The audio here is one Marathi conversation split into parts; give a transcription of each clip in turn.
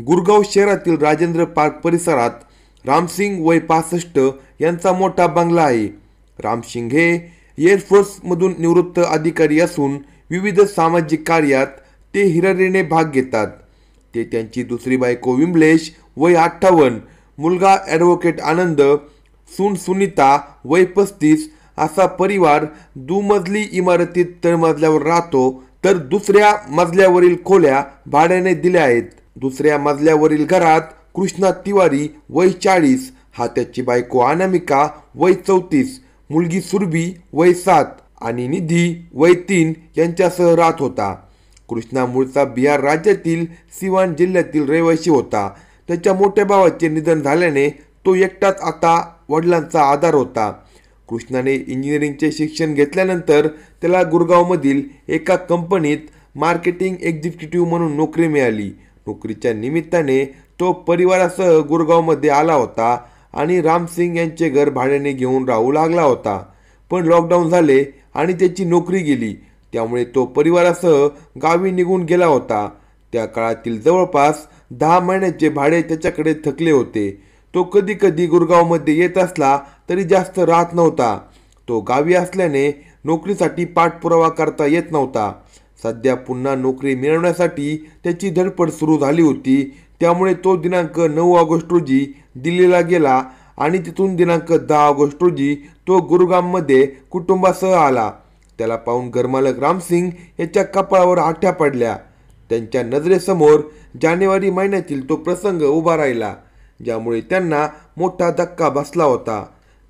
गुरगाव शहरातील राजेंद्र पार्क परिसरात रामसिंग वय 65 यांचा मोठा बंगला आहे. रामसिंग हे एअरफोर्समधून निवृत्त अधिकारी असून विविध सामाजिक कार्यात ते हिरिरीने भाग घेतात. ते त्यांची दुसरी बायको विमलेश वय 58, मुलगा ॲडव्होकेट आनंद, सून सुनीता वय 35 असा परिवार दुमजली इमारतीत तळमजल्यावर राहतो, तर दुसऱ्या मजल्यावरील खोल्या भाड्याने दिल्या आहेत. दुसऱ्या मजल्यावरील घरात कृष्णा तिवारी वय 40 हा त्याची बायको अनामिका वय 34, मुलगी सुरभी वय 7 आणि निधी वय 3 यांच्यासह राहत होता. कृष्णा मूळचा बिहार राज्यातील सिवान जिल्ह्यातील रहिवासी होता. त्याच्या मोठ्या भावाचे निधन झाल्याने तो एकटाच आता वडिलांचा आधार होता. कृष्णाने इंजिनिअरिंगचे शिक्षण घेतल्यानंतर त्याला गुरगावमधील एका कंपनीत मार्केटिंग एक्झिक्युटिव्ह म्हणून नोकरी मिळाली. नोकरीच्या निमित्ताने तो परिवारासह गुरगावमध्ये आला होता आणि रामसिंग यांचे घर भाड्याने घेऊन राहू लागला होता. पण लॉकडाऊन झाले आणि त्याची नोकरी गेली, त्यामुळे तो परिवारासह गावी निघून गेला होता. त्या काळातील जवळपास 10 महिन्याचे भाडे त्याच्याकडे थकले होते. तो कधी कधी गुरगावमध्ये येत असला तरी जास्त राहत नव्हता. तो गावी असल्याने नोकरीसाठी पाठपुरावा करता येत नव्हता. सध्या पुन्हा नोकरी मिळवण्यासाठी त्याची धडपड सुरू झाली होती. त्यामुळे तो दिनांक 9 ऑगस्ट रोजी दिल्लीला गेला आणि तिथून दिनांक 10 ऑगस्ट रोजी तो गुरुग्राममध्ये कुटुंबासह आला. त्याला पाहून घरमालक रामसिंग याच्या कपाळावर आठ्या पडल्या. त्यांच्या नजरेसमोर जानेवारी महिन्यातील तो प्रसंग उभा राहिला, ज्यामुळे त्यांना मोठा धक्का बसला होता.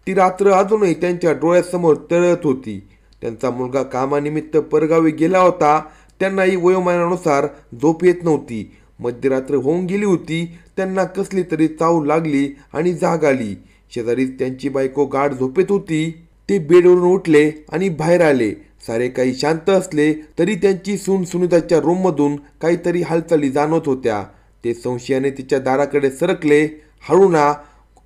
ती रात्र अजूनही त्यांच्या डोळ्यासमोर तळत होती. त्यांचा मुलगा कामानिमित्त परगावी गेला होता. त्यांनाही वयोमानानुसार झोप येत नव्हती. मध्यरात्र होऊन गेली होती. त्यांना कसली तरी चाहूल लागली आणि जाग आली. शेजारीच त्यांची बायको गाढ झोपेत होती. ते बेडवरून उठले आणि बाहेर आले. सारे काही शांत असले तरी त्यांची सून सुनीताच्या रूममधून काहीतरी हालचाली जाणवत होत्या. ते संशयाने तिच्या दाराकडे सरकले. हळू ना,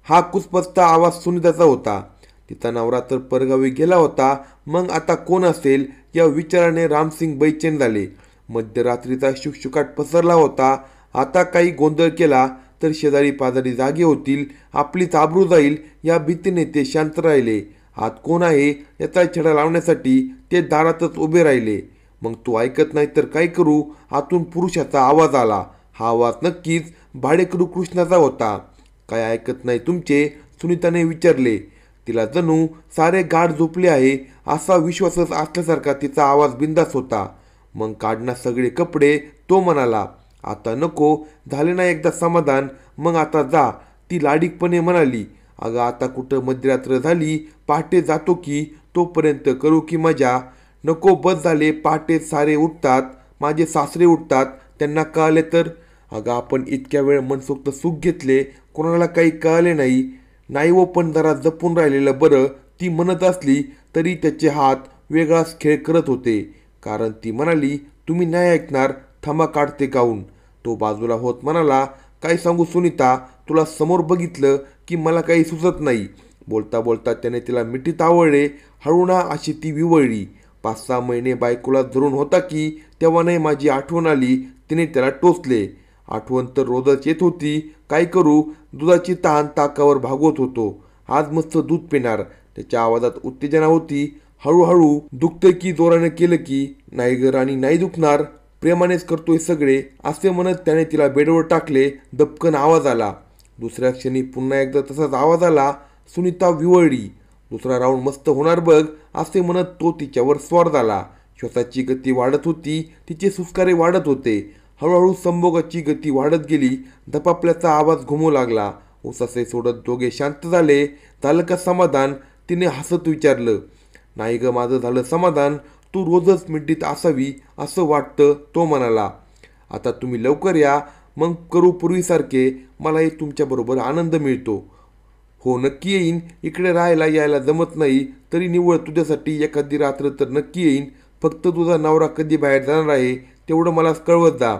हा कुसपसता आवाज सुनीताचा होता. तिचा नवरा तर परगावी गेला होता, मग आता कोण असेल या विचाराने रामसिंग बेचैन झाले. मध्यरात्रीचा शुकशुकाट पसरला होता. आता काही गोंधळ केला तर शेजारी पाजारी जागे होतील, आपलीच आबरू जाईल या भीतीने ते शांत राहिले. आत कोण आहे याचा छडा लावण्यासाठी ते दारातच उभे राहिले. मग तू ऐकत नाही तर काय करू, आतून पुरुषाचा आवाज आला. हा आवाज नक्कीच भाडेकरू कृष्णाचा होता. काय ऐकत नाही तुमचे, सुनीताने विचारले. तिला जणू सारे गाढ झोपले आहे असा विश्वासच असल्यासारखा तिचा आवाज बिंदास होता. मग काढना सगळे कपडे, तो म्हणाला. आता नको, झाले ना एकदा समाधान, मग आता जा, ती लाडीकपणे म्हणाली. अगं आता कुठं मध्यरात्र झाली, पहाटे जातो की, तोपर्यंत करू की मजा. नको, बस झाले, पहाटे सारे उठतात, माझे सासरे उठतात, त्यांना कळले तर. अगं आपण इतक्या वेळ मनसोक्त सुख घेतले, कोणाला काही कळले नाही व पण जरा जपून राहिलेलं बरं, ती म्हणत असली तरी त्याचे हात वेगळाच खेळ करत होते. कारण ती म्हणाली, तुम्ही नाही ऐकणार, थांबा काढते गाऊन. तो बाजूला होत म्हणाला, काय सांगू सुनीता, तुला समोर बघितलं की मला काही सुचत नाही. बोलता बोलता त्याने तिला मिठीत आवळले. हळू ना अशी ती विवळली. 5-6 महिने बायकोला धरून होता की तेव्हा नाही माझी आठवण आली, तिने त्याला टोचले. आठवण तर रोजच येत होती, काय करू, दुधाची तहान ताकावर भागवत होतो. आज मस्त दूध पिणार. त्याच्या आवाजात उत्तेजना होती. हळूहळू दुखतंय की जोराने केलं की, नाही ग राणी, नाही दुखणार, प्रेमानेच करतोय सगळे, असे म्हणत त्याने तिला बेडवर टाकले. दपकन आवाज आला. दुसऱ्या क्षणी पुन्हा एकदा तसाच आवाज आला. सुनीता विवळली. दुसरा राऊंड मस्त होणार बघ, असे म्हणत तो तिच्यावर स्वार झाला. श्वासाची गती वाढत होती, तिचे सुस्कारे वाढत होते. हळूहळू संभोगाची गती वाढत गेली. धपापल्याचा आवाज घुमू लागला. उसासे सोडत दोघे शांत झाले. झालं का समाधान, तिने हसत विचारलं. नाही ग, माझं झालं समाधान, तू रोजच मिठीत असावी असं वाटतं, तो म्हणाला. आता तुम्ही लवकर या, मग करू पूर्वीसारखे, मलाही तुमच्याबरोबर आनंद मिळतो. हो नक्की येईन, इकडे राहायला यायला जमत नाही तरी निव्वळ तुझ्यासाठी एखादी रात्र तर नक्की येईन. फक्त तुझा नवरा कधी बाहेर जाणार आहे तेवढं मला कळवत जा.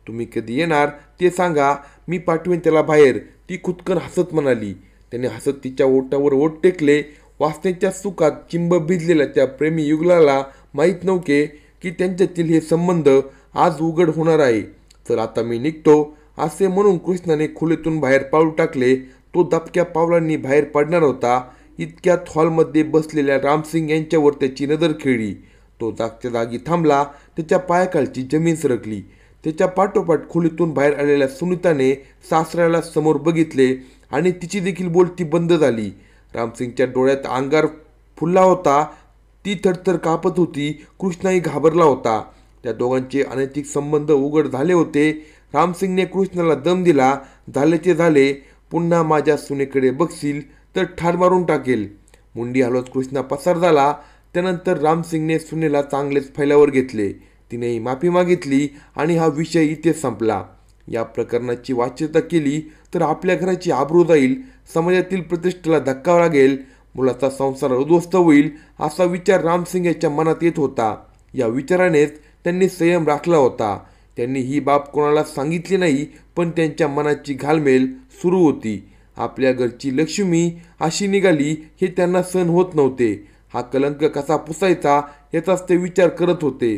तुम्ही कधी येणार ते सांगा, मी पाठवेन त्याला बाहेर, ती खुदकन हसत म्हणाली. त्याने हसत तिच्या ओठावर ओठ टेकले. वासनेच्या सुखात चिंब भिजलेल्या त्या प्रेमी युगलाला माहीत नव्हते की त्यांच्यातील हे संबंध आज उघड होणार आहे. तर आता मी निघतो, असे म्हणून कृष्णाने खोलीतून बाहेर पाऊल टाकले. तो दबक्या पावलांनी बाहेर पडणार होता. इतक्यात हॉलमध्ये बसलेल्या रामसिंग यांच्यावर त्याची नजर खेळली. तो जागच्या जागी थांबला. त्याच्या पायाखालची जमीन सरकली. त्याच्या पाठोपाठ खोलीतून बाहेर आलेल्या सुनीताने सासऱ्याला समोर बघितले आणि तिची देखील बोलती बंद झाली. रामसिंगच्या डोळ्यात अंगार फुलला होता. ती थरथर कापत होती. कृष्णाही घाबरला होता. त्या दोघांचे अनैतिक संबंध उघड झाले होते. रामसिंगने कृष्णाला दम दिला. झाले झाले, पुन्हा माझ्या सुनेकडे बघशील तर ठार मारून टाकेल. मुंडी हलवत कृष्णा पसार झाला. त्यानंतर रामसिंगने सुनेला चांगलेच फैलावर घेतले. तिनेही माफी मागितली आणि हा विषय इथेच संपला. या प्रकरणाची वाच्यता केली तर आपल्या घराची आबरू जाईल, समाजातील प्रतिष्ठेला धक्का लागेल, मुलाचा संसार उद्ध्वस्त होईल असा विचार रामसिंग याच्या मनात येत होता. या विचारानेच त्यांनी संयम राखला होता. त्यांनी ही बाब कोणाला सांगितली नाही, पण त्यांच्या मनाची घालमेल सुरू होती. आपल्या घरची लक्ष्मी अशी निघाली हे त्यांना सहन होत नव्हते. हा कलंक कसा पुसायचा याचाच ते विचार करत होते.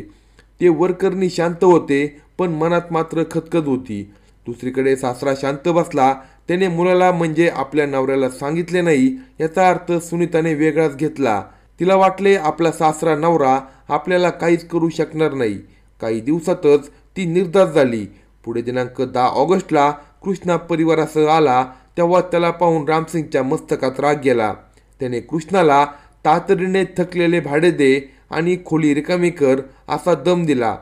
ते वरकरणी शांत होते, पण मनात मात्र खदखद होती. दुसरीकडे सासरा शांत बसला. त्याने मुलाला म्हणजे आपल्या नवऱ्याला सांगितले नाही याचा अर्थ सुनीताने वेगळाच घेतला. तिला वाटले आपला सासरा नवरा आपल्याला काहीच करू शकणार नाही. काही दिवसातच ती निर्धार झाली. पुढे दिनांक 10 ऑगस्टला कृष्णा परिवारासह आला. तेव्हा त्याला पाहून रामसिंगच्या मस्तकात राग गेला. त्याने कृष्णाला तातडीने थकलेले भाडे दे आणि खोली रिकामी कर असा दम दिला.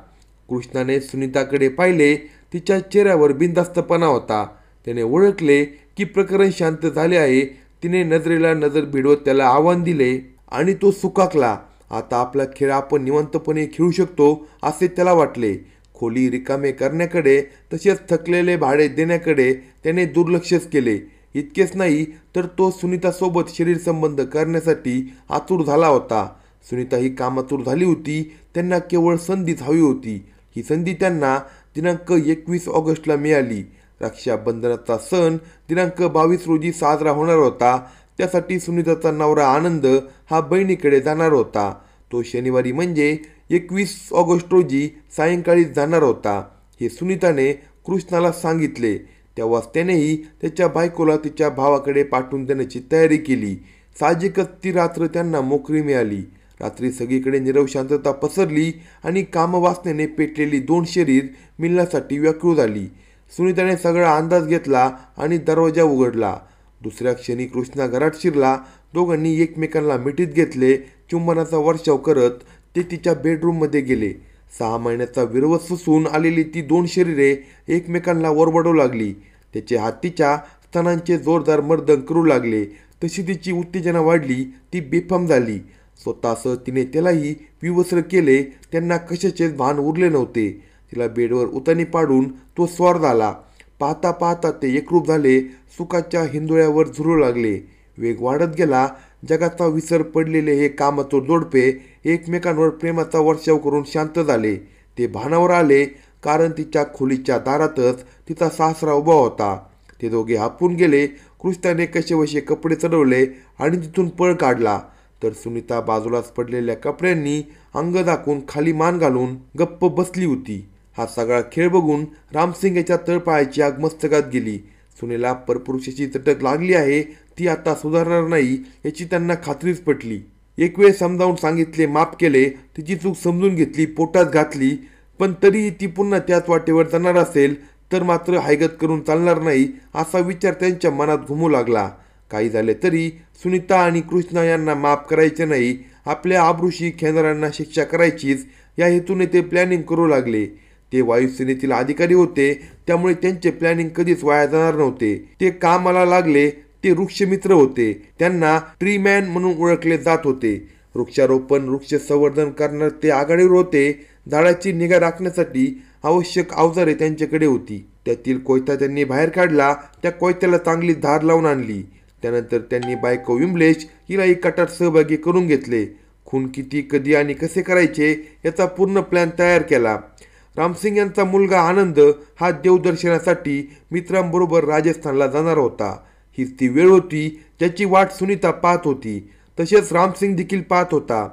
कृष्णाने सुनीताकडे पाहिले. तिच्या चेहऱ्यावर बिनधास्तपणा होता. त्याने ओळखले की प्रकरण शांत झाले आहे. तिने नजरेला नजर भिडवत त्याला आव्हान दिले आणि तो सुकाकला. आता आपला खेळ आपण निवांतपणे खेळू शकतो असे त्याला वाटले. खोली रिकामे करण्याकडे तसेच थकलेले भाडे देण्याकडे त्याने दुर्लक्षच केले. इतकेच नाही तर तो सुनीतासोबत शरीर संबंध करण्यासाठी आतुर झाला होता. सुनीता ही कामातूर झाली होती. त्यांना केवळ संधीच हवी होती. ही संधी त्यांना दिनांक 21 ऑगस्टला मिळाली. रक्षाबंधनाचा सण दिनांक 22 रोजी साजरा होणार होता. त्यासाठी सुनीताचा नवरा आनंद हा बहिणीकडे जाणार होता. तो शनिवारी म्हणजे 21 ऑगस्ट रोजी सायंकाळी जाणार होता. हे सुनीताने कृष्णाला सांगितले. तेव्हाच त्यानेही त्याच्या बायकोला तिच्या भावाकडे पाठवून देण्याची तयारी केली. साहजिकच ती रात्र त्यांना मोकळी मिळाली. रात्री सगळीकडे नीरव शांतता पसरली आणि कामवासनेने पेटलेली दोन शरीर मिलण्यासाठी व्याकुळ झाली. सुनीताने सगळा अंदाज घेतला आणि दरवाजा उघडला. दुसऱ्या क्षणी कृष्णा घरात शिरला. दोघांनी एकमेकांना मिठीत घेतले. चुंबनाचा वर्षाव करत ते तिच्या बेडरूममध्ये गेले. 6 महिन्याचा विरवत सुसून आलेली ती दोन शरीरे एकमेकांना ओरबडू लागली. त्याचे हात तिच्या स्तनांचे जोरदार मर्दन करू लागले. तशी तिची उत्तेजना वाढली. ती बेफाम झाली. स्वतःसह तिने त्यालाही विवस्त्र केले. त्यांना कशाचेच भान उरले नव्हते. तिला बेडवर उतानी पाडून तो स्वार झाला. पाहता पाहता ते एकरूप झाले. सुखाच्या हिंदोळ्यावर झुरू लागले. वेग वाढत गेला. जगाचा विसर पडलेले हे कामातूर जोडपे एकमेकांवर प्रेमाचा वर्षाव करून शांत झाले. ते भानावर आले कारण तिच्या खोलीच्या दारातच तिचा सासरा उभा होता. ते दोघे हापून गेले. कृष्णाने कसेबसे कपडे चढवले आणि तिथून पळ काढला. तर सुनीता बाजूलाच पडलेल्या कपड्यांनी अंग दाखवून खाली मान घालून गप्प बसली होती. हा सगळा खेळ बघून रामसिंग याच्या तळपायाची आग मस्तकात गेली. सुनेला परपुरुषाची चटक लागली आहे. ती आता सुधारणार नाही याची त्यांना खात्रीच पटली. एक वेळ समजावून सांगितले, माफ केले, तिची चूक समजून घेतली, पोटात घातली, पण तरीही ती पुन्हा त्याच वाटेवर जाणार असेल तर मात्र हायगत करून चालणार नाही असा विचार त्यांच्या मनात घुमू लागला. काही झाले तरी सुनीता आणि कृष्णा यांना माफ करायचे नाही. आपल्या आबरूशी खेळणाऱ्यांना शिक्षा करायचीच या हेतूने ते प्लॅनिंग करू लागले. ते वायुसेनेतील अधिकारी होते, त्यामुळे त्यांचे प्लॅनिंग कधीच वाया जाणार नव्हते. ते कामाला लागले. ते वृक्षमित्र होते. त्यांना ट्रीमॅन म्हणून ओळखले जात होते. वृक्षारोपण वृक्ष संवर्धन करणार ते आघाडीवर होते. झाडाची निगा राखण्यासाठी आवश्यक अवजारे त्यांच्याकडे होती. त्यातील कोयता त्यांनी बाहेर काढला. त्या कोयत्याला चांगली धार लावून आणली. त्यानंतर त्यांनी बायको विमलेश हिलाही कटात सहभागी करून घेतले. खून किती, कधी आणि कसे करायचे याचा पूर्ण प्लॅन तयार केला. रामसिंग यांचा मुलगा आनंद हा देवदर्शनासाठी मित्रांबरोबर राजस्थानला जाणार होता. हीच ती वेळ होती ज्याची वाट सुनीता पाहत होती. तसेच रामसिंग देखील पाहत होता.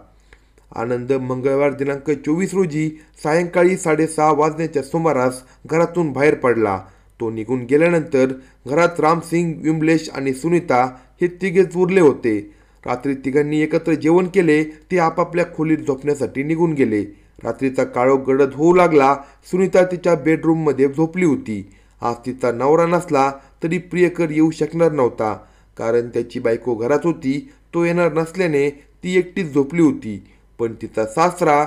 आनंद मंगळवार दिनांक 24 रोजी सायंकाळी 6:30 वाजण्याच्या सुमारास घरातून बाहेर पडला. तो निघून गेल्यानंतर घरात रामसिंग, विमलेश आणि सुनीता हे तिघेच उरले होते. रात्री तिघांनी एकत्र जेवण केले. ते आपापल्या खोलीत झोपण्यासाठी निघून गेले. रात्रीचा काळोख गडद होऊ लागला. सुनीता तिच्या बेडरूममध्ये झोपली होती. आज तिचा नवरा नसला तरी प्रियकर येऊ शकणार नव्हता, कारण त्याची बायको घरात होती. तो येणार नसल्याने ती एकटीच झोपली होती. पण तिचा सासरा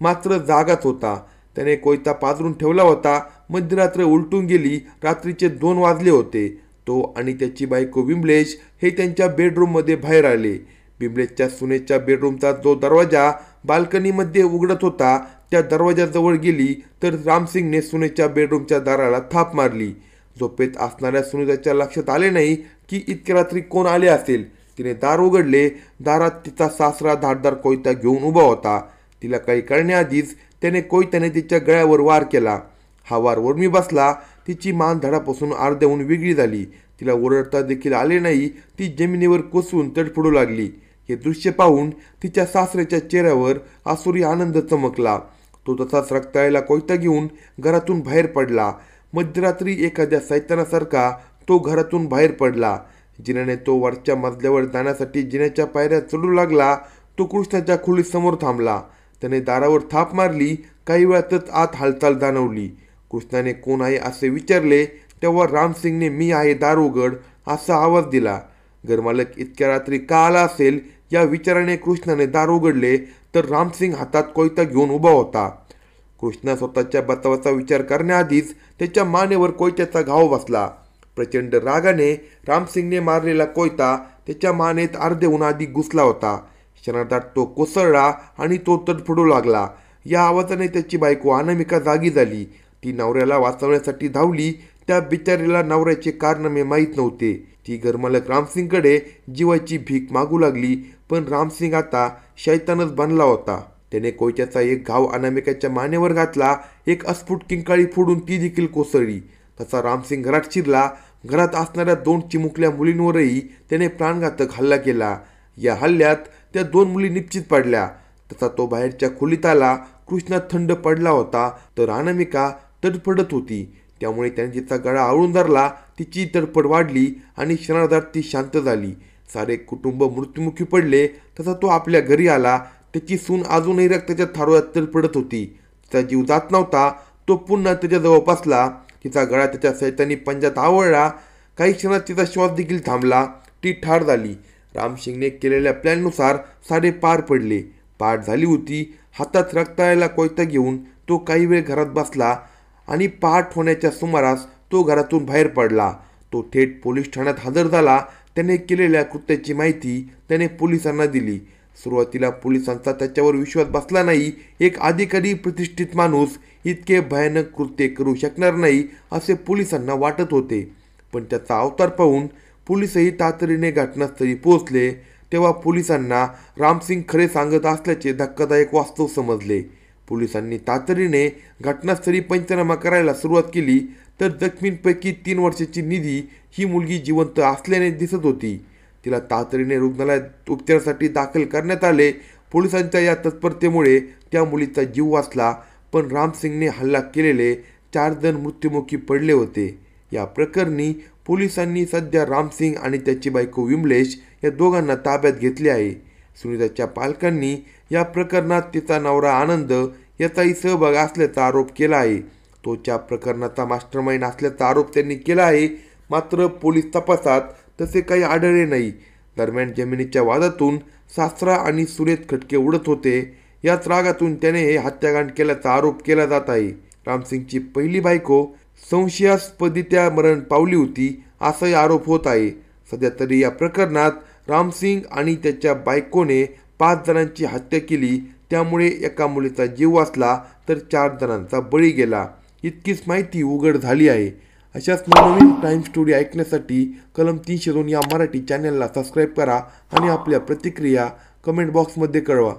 मात्र जागाच होता. त्याने कोयता पाजरून ठेवला होता. मध्यरात्र उलटून गेली. रात्रीचे 2 वाजले होते. तो आणि त्याची बायको विमलेश हे त्यांच्या बेडरूममध्ये बाहेर आले. विमलेशच्या सुनेच्या बेडरूमचा जो दरवाजा बाल्कनीमध्ये उघडत होता त्या दरवाजाजवळ गेली तर रामसिंगने सुनेच्या बेडरूमच्या दाराला थाप मारली. झोपेत असणाऱ्या सुनीताच्या लक्षात आले नाही की इतक्या रात्री कोण आले असेल. तिने दार उघडले. दारात तिचा सासरा धारदार कोयता घेऊन उभा होता. तिला काही कळण्याआधीच त्याने कोयत्याने तिच्या गळ्यावर वार केला. हा वार वरमी बसला. तिची मान धडापासून अर्ध्याहून वेगळी झाली. तिला ओरडता देखील आले नाही. ती जमिनीवर कोसळून तडफडू लागली. हे दृश्य पाहून तिच्या सासऱ्याच्या चेहऱ्यावर आसुरी आनंद चमकला. तो तसाच रक्ताळलेला कोयता घेऊन घरातून बाहेर पडला. मध्यरात्री एखाद्या सैतानासारखा तो घरातून बाहेर पडला. जिन्याने तो वरच्या मजल्यावर जाण्यासाठी जिन्याच्या पायऱ्या चढू लागला. तो कृष्णाच्या खोलीसमोर थांबला. त्याने दारावर थाप मारली. काही वेळातच आत हालचाल जाणवली. कृष्णाने कोण आहे असे विचारले तेव्हा रामसिंगने मी आहे, दार उघड असा आवाज दिला. घरमालक इतक्या रात्री का आला असेल या विचाराने कृष्णाने दार उघडले तर रामसिंग हातात कोयता घेऊन उभा होता. कृष्णा स्वतःच्या बचावाचा विचार करण्याआधीच त्याच्या मानेवर कोयत्याचा घाव बसला. प्रचंड रागाने रामसिंगने मारलेला कोयता त्याच्या मानेत अर्ध्याहून अधिक घुसला होता. क्षणार्धात तो कोसळला आणि तो तडफडू लागला. या आवाजाने त्याची बायको अनामिका जागी झाली. ती नवऱ्याला वाचवण्यासाठी धावली. त्या बिचारीला नवऱ्याचे कारनामे माहीत नव्हते. ती घरमालक रामसिंगकडे जीवाची भीक मागू लागली. पण रामसिंग आता शैतानच बनला होता. त्याने कोयत्याचा एक घाव अनामिकाच्या मानेवर घातला. एक अस्फुट किंकाळी फोडून ती देखील कोसळली. तसा रामसिंग घरात शिरला. घरात असणाऱ्या 2 चिमुकल्या मुलींवरही त्याने प्राणघातक हल्ला केला. या हल्ल्यात त्या 2 मुली निश्चित पडल्या. तसा तो बाहेरच्या खोलीत आला. कृष्णा थंड पडला होता तर अनामिका तडफडत होती. त्यामुळे त्याने तिचा गळा आवळून धरला. तिची तडफड वाढली आणि क्षणार्धात ती शांत झाली. सारे कुटुंब मृत्युमुखी पडले. तसा तो आपल्या घरी आला. त्याची सून अजूनही रक्ताच्या थारोळ्यात तडफडत होती. तिचा जीव जात नव्हता. तो पुन्हा त्याच्याजवळ बसला. तिचा गळा त्याच्या सैतानी पंजात आवळला. काही क्षणात तिचा श्वास देखील थांबला. ती ठार झाली. रामसिंगने केलेल्या प्लॅननुसार सारे पार पडले. पाठ झाली होती. हातात रक्ताळलेला कोयता घेऊन तो काही वेळ घरात बसला आणि पहाट होण्याच्या सुमारास तो घरातून बाहेर पडला. तो थेट पोलीस ठाण्यात हजर झाला. त्याने केलेल्या कृत्याची माहिती त्याने पोलिसांना दिली. सुरुवातीला पोलिसांचा त्याच्यावर विश्वास बसला नाही. एक अधिकारी, प्रतिष्ठित माणूस इतके भयानक कृत्य करू शकणार नाही असे पोलिसांना वाटत होते. पण त्याचा अवतार पाहून पोलिसही तातडीने घटनास्थळी पोहोचले. तेव्हा पोलिसांना रामसिंग खरे सांगत असल्याचे धक्कादायक वास्तव समजले. पोलिसांनी तातडीने घटनास्थळी पंचनामा करायला सुरुवात केली तर जखमींपैकी 3 वर्षाची निधी ही मुलगी जिवंत असल्याने दिसत होती. तिला तातडीने रुग्णालयात उपचारासाठी दाखल करण्यात आले. पोलिसांच्या या तत्परतेमुळे त्या मुलीचा जीव वाचला. पण रामसिंगने हल्ला केलेले 4 जण मृत्युमुखी पडले होते. या प्रकरणी पोलिसांनी सध्या रामसिंग आणि त्याची बायको विमलेश या दोघांना ताब्यात घेतले आहे. सुनीताच्या पालकांनी या प्रकरणात तिचा नवरा आनंद याचाही सहभाग असल्याचा आरोप केला आहे. तोच्या प्रकरणाचा मास्टरमाइंड असल्याचा आरोप त्यांनी केला आहे. मात्र पोलीस तपासात तसे काही आढळले नाही. दरम्यान जमिनीच्या वादातून सासरा आणि सुरेत खटके उडत होते. याच रागातून त्याने हे हत्याकांड केल्याचा आरोप केला जात आहे. रामसिंगची पहिली बायको संशयास्पदरित्या मरण पावली होती असाही आरोप होत आहे. सध्या तरी या प्रकरणात रामसिंग आणि त्याच्या बायकोने 5 जणांची हत्या केली. त्यामुळे एका मुलीचा जीव वाचला तर 4 जणांचा बळी गेला. इतकीच माहिती उघड झाली आहे. अशाच नवनवीन क्राईम स्टोरी ऐकण्यासाठी कलम 302 या मराठी चॅनलला सबस्क्राईब करा आणि आपल्या प्रतिक्रिया कमेंट बॉक्समध्ये कळवा.